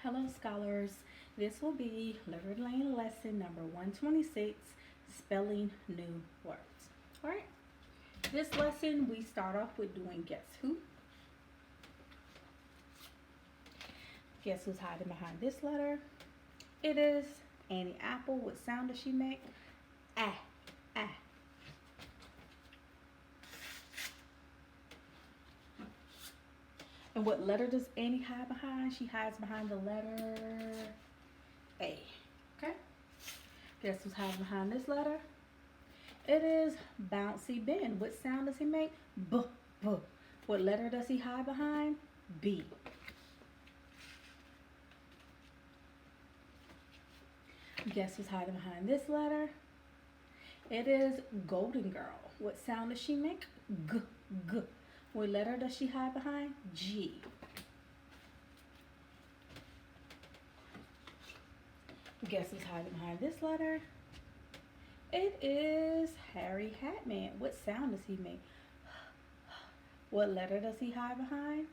Hello, scholars. This will be Letterland Lesson number 126, Spelling New Words. All right. This lesson, we start off with doing Guess Who. Guess who's hiding behind this letter? It is Annie Apple. What sound does she make? Ah, ah. And what letter does Annie hide behind? She hides behind the letter A. Okay? Guess who's hiding behind this letter? It is Bouncy Ben. What sound does he make? B, b. What letter does he hide behind? B. Guess who's hiding behind this letter? It is Golden Girl. What sound does she make? G, g. What letter does she hide behind? G. Guess who's hiding behind this letter? It is Harry Hatman. What sound does he make? What letter does he hide behind?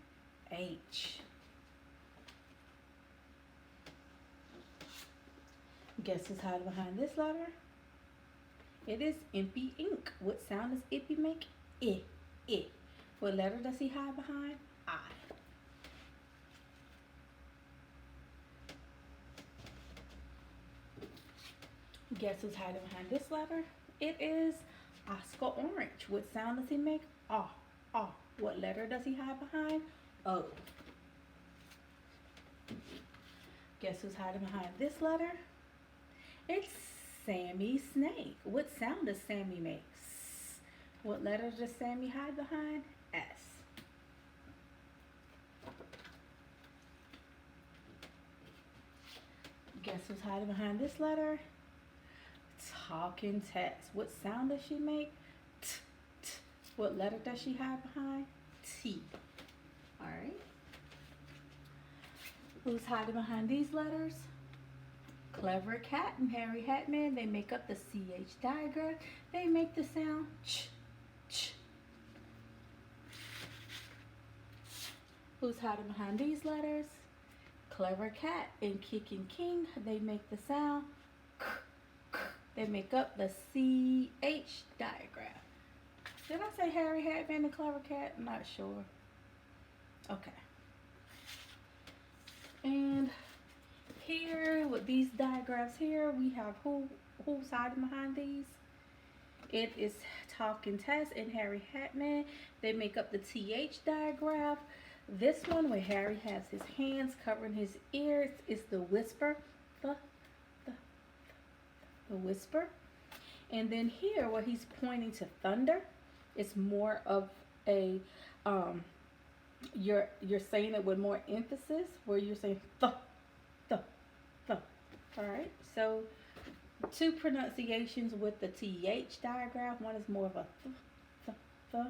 H. Guess who's hiding behind this letter? It is Impy Ink. What sound does Impy make? I, I. What letter does he hide behind? I. Guess who's hiding behind this letter? It is Oscar Orange. What sound does he make? Ah, ah. What letter does he hide behind? O. Guess who's hiding behind this letter? It's Sammy Snake. What sound does Sammy make? S. What letter does Sammy hide behind? S. Guess who's hiding behind this letter? Talking Tess. What sound does she make? T, t. What letter does she hide behind? T. All right. Who's hiding behind these letters? Clever Cat and Harry Hatman. They make up the CH diagram. They make the sound ch, ch. Who's hiding behind these letters? Clever Cat and Kicking King. They make the sound k, k. They make up the CH diagram. Did I say Harry Hatman and Clever Cat? I'm not sure. Okay. And here with these diagrams here, we have who's hiding behind these. It is Talking Tess and Harry Hatman. They make up the TH diagram. This one where Harry has his hands covering his ears is the whisper. The whisper. And then here where he's pointing to thunder, it's more of a you're saying it with more emphasis, where you're saying th, th, th. All right. So two pronunciations with the TH diagram. One is more of a th, th, th,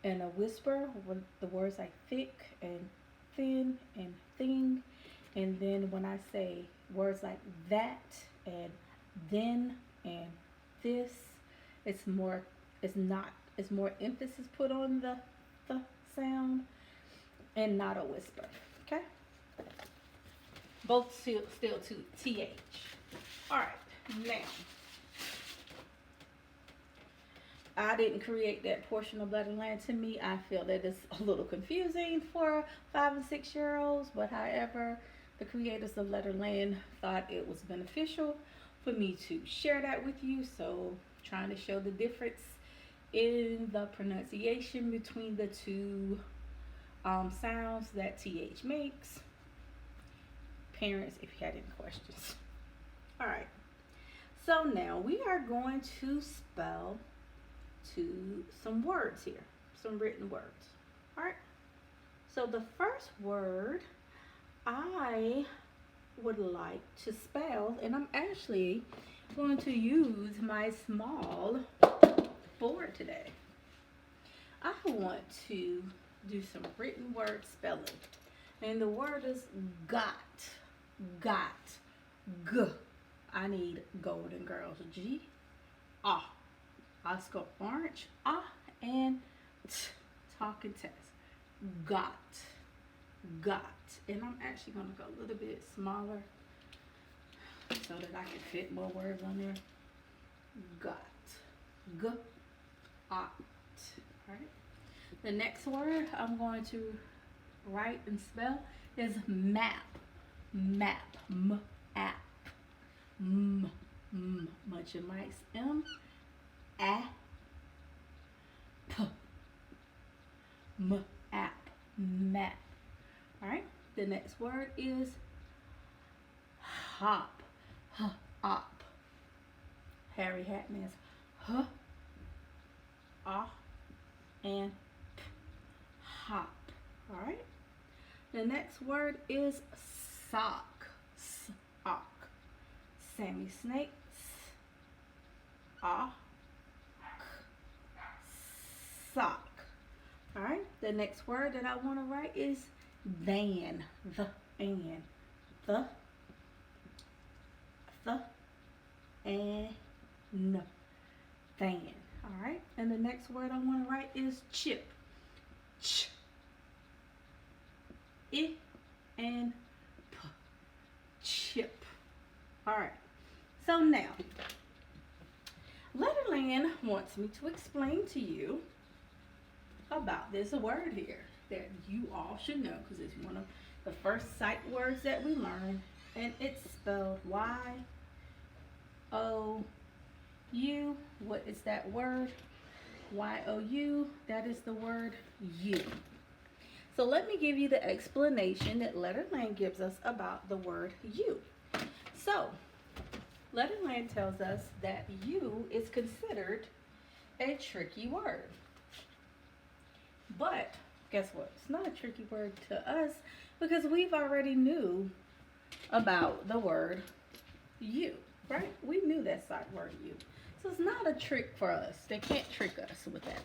and a whisper with the words like thick and thin and thing. And then when I say words like that and then and this, it's more emphasis put on the sound and not a whisper. Okay? Both still to TH. Alright, now I didn't create that portion of Letterland. To me, I feel that it's a little confusing for 5 and 6 year olds, but however, the creators of Letterland thought it was beneficial for me to share that with you. So trying to show the difference in the pronunciation between the two sounds that TH makes. Parents, if you had any questions. All right. So now we are going to spell some words here, some written words. All right. So the first word I would like to spell, and I'm actually going to use my small board today. I want to do some written word spelling, and the word is got, g. I need Golden Girls, G, ah, Oscar Orange, ah, and Talking Tess, got. got. And I'm actually going to go a little bit smaller so that I can fit more words on there. Got. Got. All right. The next word I'm going to write and spell is map. Map. M-app. Much of mice. M-a-p. M-app. Map. Alright. The next word is hop. H-op. Harry Hatman's H, ah, and p. Hop. Alright. The next word is sock. Sock. Sammy Snake. Ah. Sock. Alright. The next word that I want to write is van. The and. The. And. Van. Alright. And the next word I want to write is chip. Ch. I and p. Chip. Alright. So now, Letterland wants me to explain to you about this word here that you all should know because it's one of the first sight words that we learn, and it's spelled Y-O-U. What is that word? Y-O-U. That is the word you. So let me give you the explanation that Letterland gives us about the word you. So, Letterland tells us that you is considered a tricky word. But guess what? It's not a tricky word to us because we've already knew about the word you, right? We knew that sight word you. So it's not a trick for us. They can't trick us with that.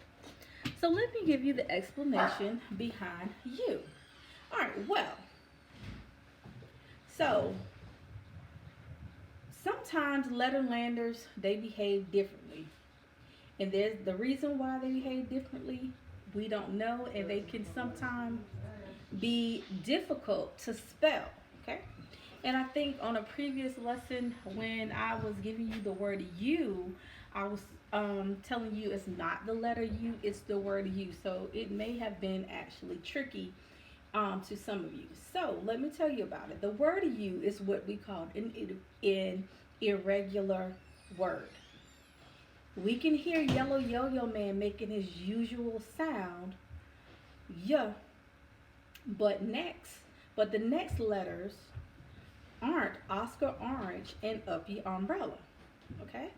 So let me give you the explanation behind you. All right, well, so sometimes Letterlanders, they behave differently. And there's the reason why they behave differently, we don't know, and they can sometimes be difficult to spell, okay? And I think on a previous lesson when I was giving you the word you, I was telling you it's not the letter U, it's the word you. So it may have been actually tricky to some of you. So let me tell you about it. The word you is what we call an irregular word. We can hear Yellow Yo-Yo Man making his usual sound, yeah, but the next letters aren't Oscar Orange and Uppy Umbrella, okay?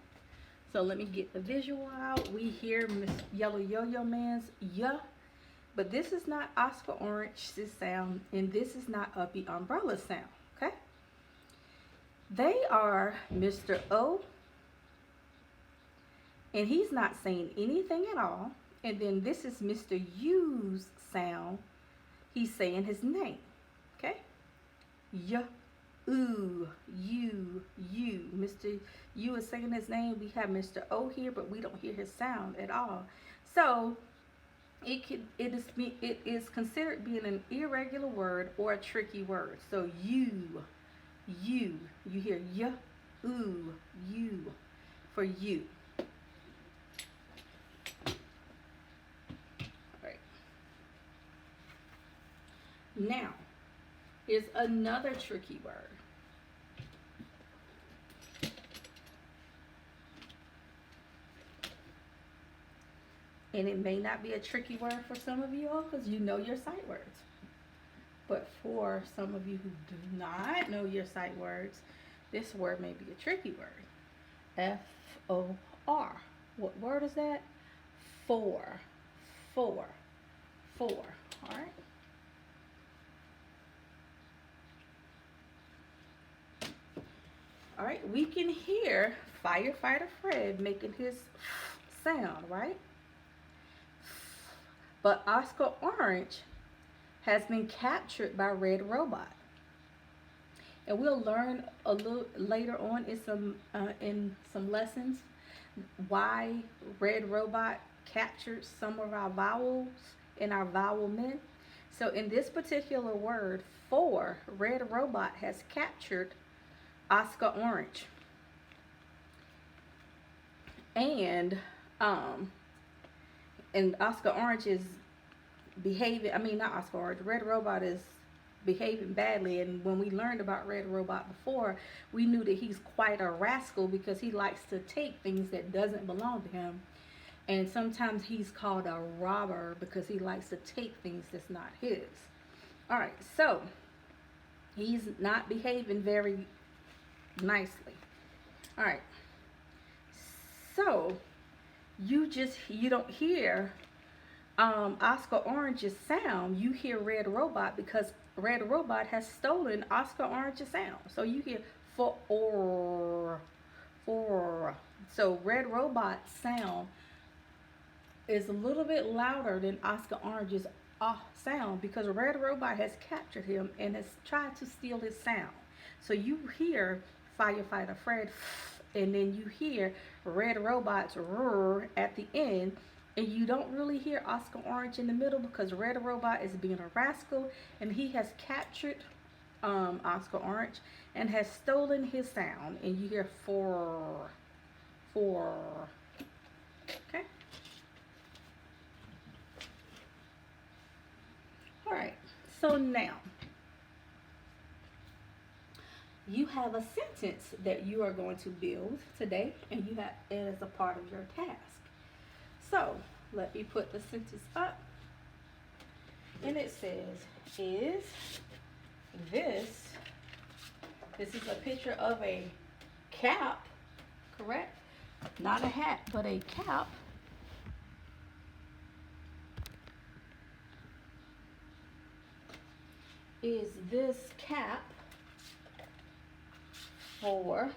So let me get the visual out. We hear Miss Yellow Yo-Yo Man's yeah, but this is not Oscar Orange's sound, and this is not Uppy Umbrella's sound, okay? They are Mr. O, and he's not saying anything at all. And then this is Mr. U's sound. He's saying his name, okay? Yeah. Ooh, you. Mr. U is saying his name. We have Mr. O here, but we don't hear his sound at all. So it is considered being an irregular word or a tricky word. So you hear yeah, ooh, you for you. All right. Now, here's another tricky word. And it may not be a tricky word for some of you all because you know your sight words. But for some of you who do not know your sight words, this word may be a tricky word. F-O-R. What word is that? For. All right. All right, we can hear Firefighter Fred making his sound, right? But Oscar Orange has been captured by Red Robot. And we'll learn a little later on in some lessons why Red Robot captured some of our vowels in our vowel men. So in this particular word, for, Red Robot has captured Oscar Orange. And um and Oscar Orange is behaving, I mean not Oscar Orange, Red Robot is behaving badly. And when we learned about Red Robot before, we knew that he's quite a rascal because he likes to take things that doesn't belong to him. And sometimes he's called a robber because he likes to take things that's not his. All right, so he's not behaving very nicely. All right, so you don't hear Oscar Orange's sound. You hear Red Robot because Red Robot has stolen Oscar Orange's sound. So you hear for. So Red Robot's sound is a little bit louder than Oscar Orange's sound because Red Robot has captured him and has tried to steal his sound. So you hear Firefighter Fred, and then you hear Red Robot's roar at the end, and you don't really hear Oscar Orange in the middle because Red Robot is being a rascal and he has captured Oscar Orange and has stolen his sound, and you hear for. Okay. All right. So now you have a sentence that you are going to build today, and you have it as a part of your task. So let me put the sentence up, and it says, is this is a picture of a cap, correct? Not a hat, but a cap. Is this cap for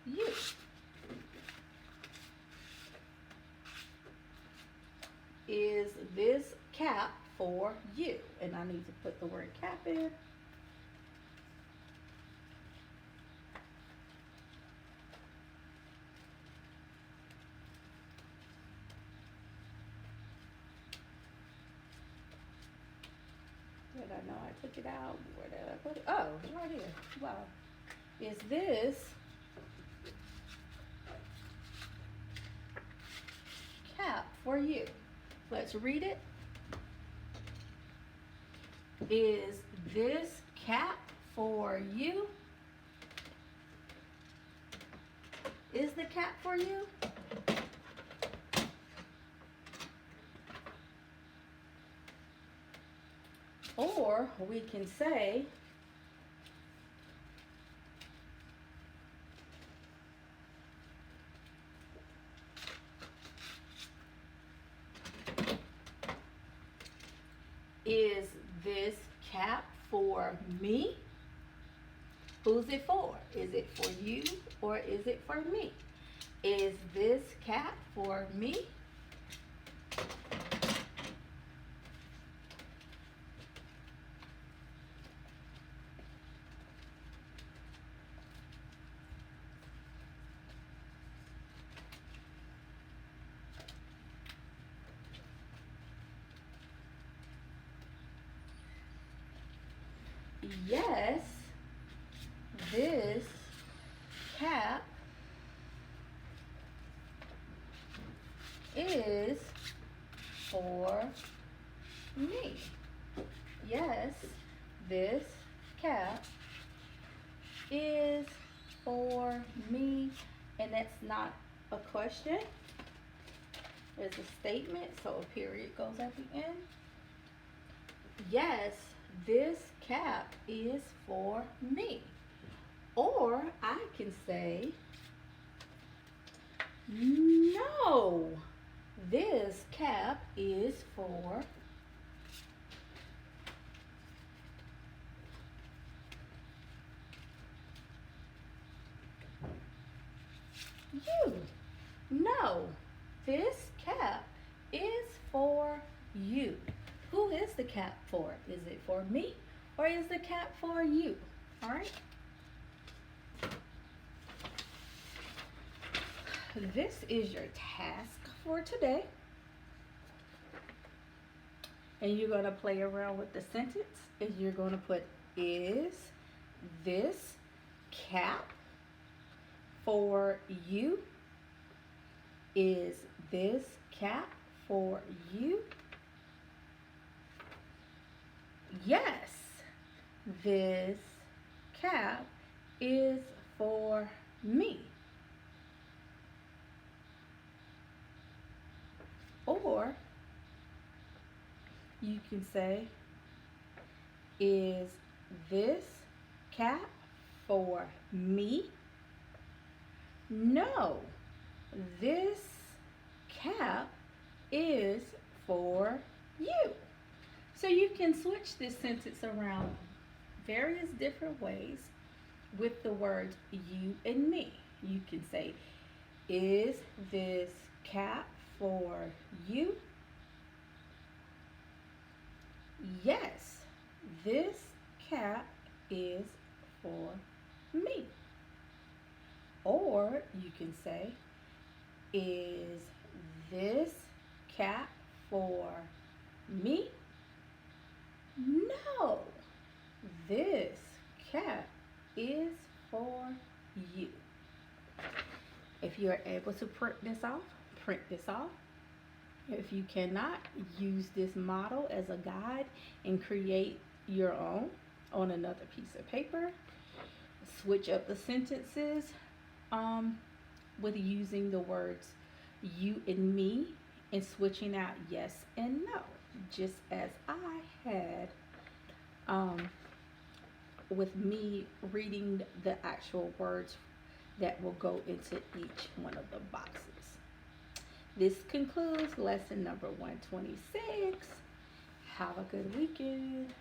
you? Is this cap for you? And I need to put the word cap in. Where did I know I took it out? Where did I put it? Oh, it's right here. Wow. Is this cap for you? Let's read it. Is this cap for you? Is the cap for you? Or we can say, is this cap for me? Who's it for? Is it for you or is it for me? Is this cap for me? Yes, this cap is for me. Yes, this cap is for me. And that's not a question. It's a statement, so a period goes at the end. Yes, this cap is for me. Or I can say, no, this cap is for you. No, this cap is for you. Who is the cap for? Is it for me or is the cap for you? All right. This is your task for today. And you're going to play around with the sentence. And you're going to put, is this cap for you? Is this cap for you? Yes, this cap is for me. Or you can say, is this cap for me? No, this cap is for you. So you can switch this sentence around various different ways with the words you and me. You can say, is this cap for you? Yes, this cap is for me. Or you can say, is this cap for me? No, this cap is for you. If you are able to print this off, print this off. If you cannot, use this model as a guide and create your own on another piece of paper. Switch up the sentences with using the words you and me and switching out yes and no, just as I had with me reading the actual words that will go into each one of the boxes. This concludes lesson number 126. Have a good weekend.